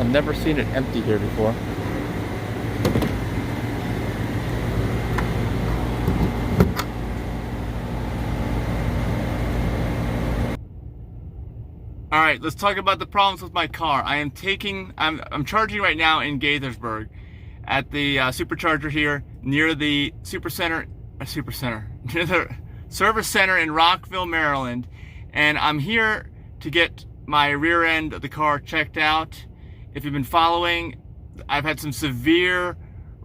I've never seen it empty here before. All right, let's talk about the problems with my car. I'm charging right now in Gaithersburg at the supercharger here near the near the service center in Rockville, Maryland. And I'm here to get my rear end of the car checked out. If you've been following, I've had some severe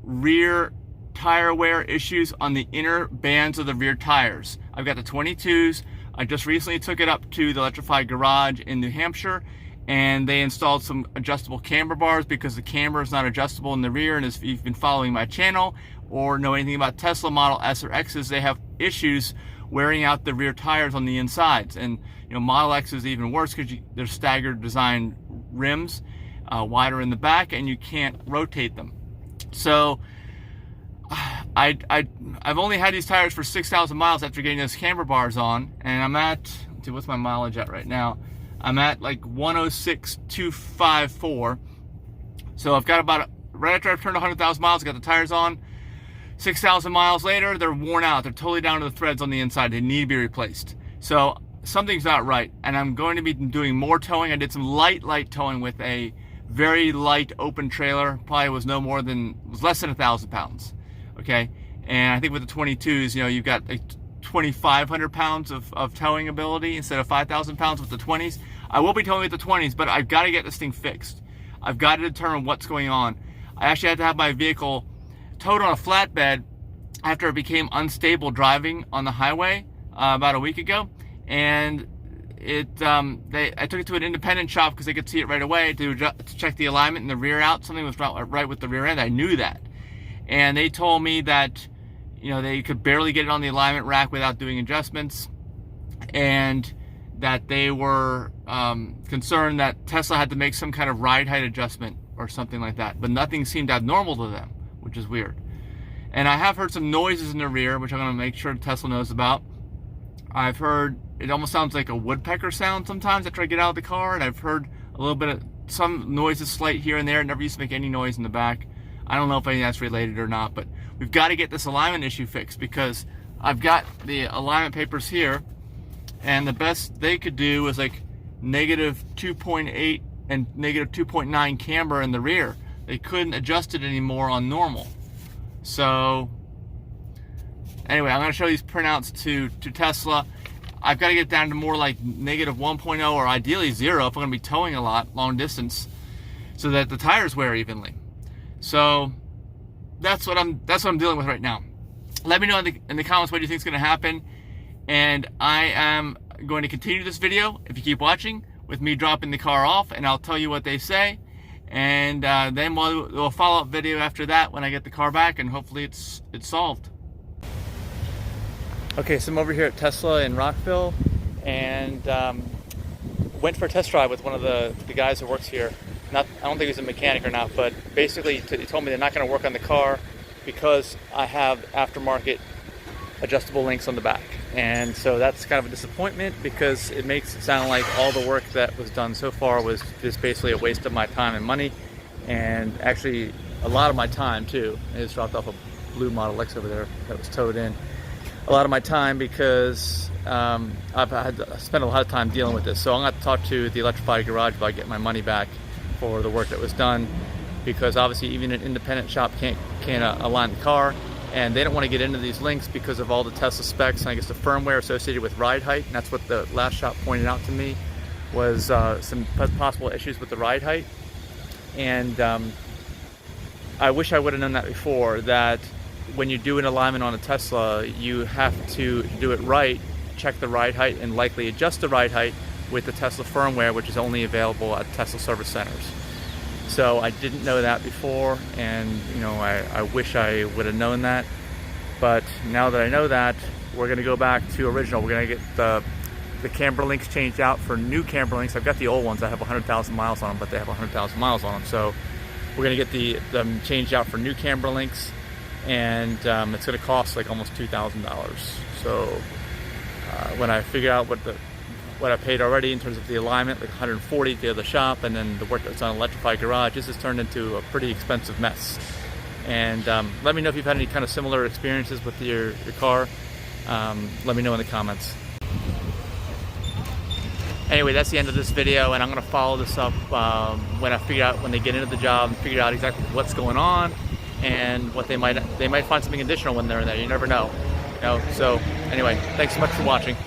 rear tire wear issues on the inner bands of the rear tires. I've got the 22s. I just recently took it up to the electrified garage in New Hampshire, and they installed some adjustable camber bars because the camber is not adjustable in the rear. And if you've been following my channel or know anything about Tesla Model S or X's, they have issues wearing out the rear tires on the insides. And Model X is even worse because they're staggered design rims, wider in the back, and you can't rotate them. So I've only had these tires for 6,000 miles after getting those camber bars on, and I'm at, let's see, what's my mileage at right now? I'm at like 106,254. So I've got about, right after I've turned 100,000 miles, I got the tires on. 6,000 miles later, they're worn out. They're totally down to the threads on the inside. They need to be replaced. So something's not right, and I'm going to be doing more towing. I did some light towing with a very light open trailer. Probably was less than 1,000 pounds. Okay, and I think with the 22s, you've got like 2,500 pounds of towing ability instead of 5,000 pounds with the 20s. I will be towing with the 20s, but I've got to get this thing fixed. I've got to determine what's going on. I actually had to have my vehicle towed on a flatbed after it became unstable driving on the highway about a week ago, and I took it to an independent shop because they could see it right away to check the alignment in the rear out. Something was right with the rear end. I knew that. And they told me that, they could barely get it on the alignment rack without doing adjustments, and that they were concerned that Tesla had to make some kind of ride height adjustment or something like that. But nothing seemed abnormal to them, which is weird. And I have heard some noises in the rear, which I'm going to make sure Tesla knows about. I've heard, it almost sounds like a woodpecker sound sometimes after I get out of the car, and I've heard a little bit of some noises slight here and there. It never used to make any noise in the back. I don't know if any of that's related or not, but we've got to get this alignment issue fixed because I've got the alignment papers here, and the best they could do was like negative 2.8 and negative 2.9 camber in the rear. They couldn't adjust it anymore on normal. So anyway, I'm going to show these printouts to Tesla. I've got to get down to more like negative 1.0 or ideally 0 if I'm going to be towing a lot, long distance, so that the tires wear evenly. So that's what I'm dealing with right now. Let me know in the comments what you think is going to happen, and I am going to continue this video, if you keep watching, with me dropping the car off, and I'll tell you what they say, and then we'll do a follow-up video after that when I get the car back, and hopefully it's solved. Okay, so I'm over here at Tesla in Rockville, and went for a test drive with one of the guys who works here. I don't think he's a mechanic or not, but basically he told me they're not going to work on the car because I have aftermarket adjustable links on the back. And so that's kind of a disappointment because it makes it sound like all the work that was done so far was just basically a waste of my time and money, and actually a lot of my time too. I just dropped off a blue Model X over there that was towed in. A lot of my time because I've spent a lot of time dealing with this. So I'm going to talk to the electrified garage about getting my money back for the work that was done, because obviously even an independent shop can't align the car, and they don't want to get into these links because of all the Tesla specs and I guess the firmware associated with ride height. And that's what the last shop pointed out to me, was some possible issues with the ride height. And I wish I would have known that before, that when you do an alignment on a Tesla, you have to do it right, check the ride height, and likely adjust the ride height with the Tesla firmware, which is only available at Tesla service centers. So I didn't know that before, and I wish I would have known that. But now that I know that, we're going to go back to original. We're going to get the camber links changed out for new camber links. I've got the old ones that have 100,000 miles on them, but they have 100,000 miles on them. So we're going to get them changed out for new camber links, and it's going to cost like almost $2,000. So when I figure out what what I paid already in terms of the alignment, like $140 to the other shop, and then the work that's on electrified garage. This has turned into a pretty expensive mess. And let me know if you've had any kind of similar experiences with your car. Let me know in the comments. Anyway, that's the end of this video, and I'm going to follow this up when they get into the job and figure out exactly what's going on and what they might find something additional when they're in there. You never know. So anyway, thanks so much for watching.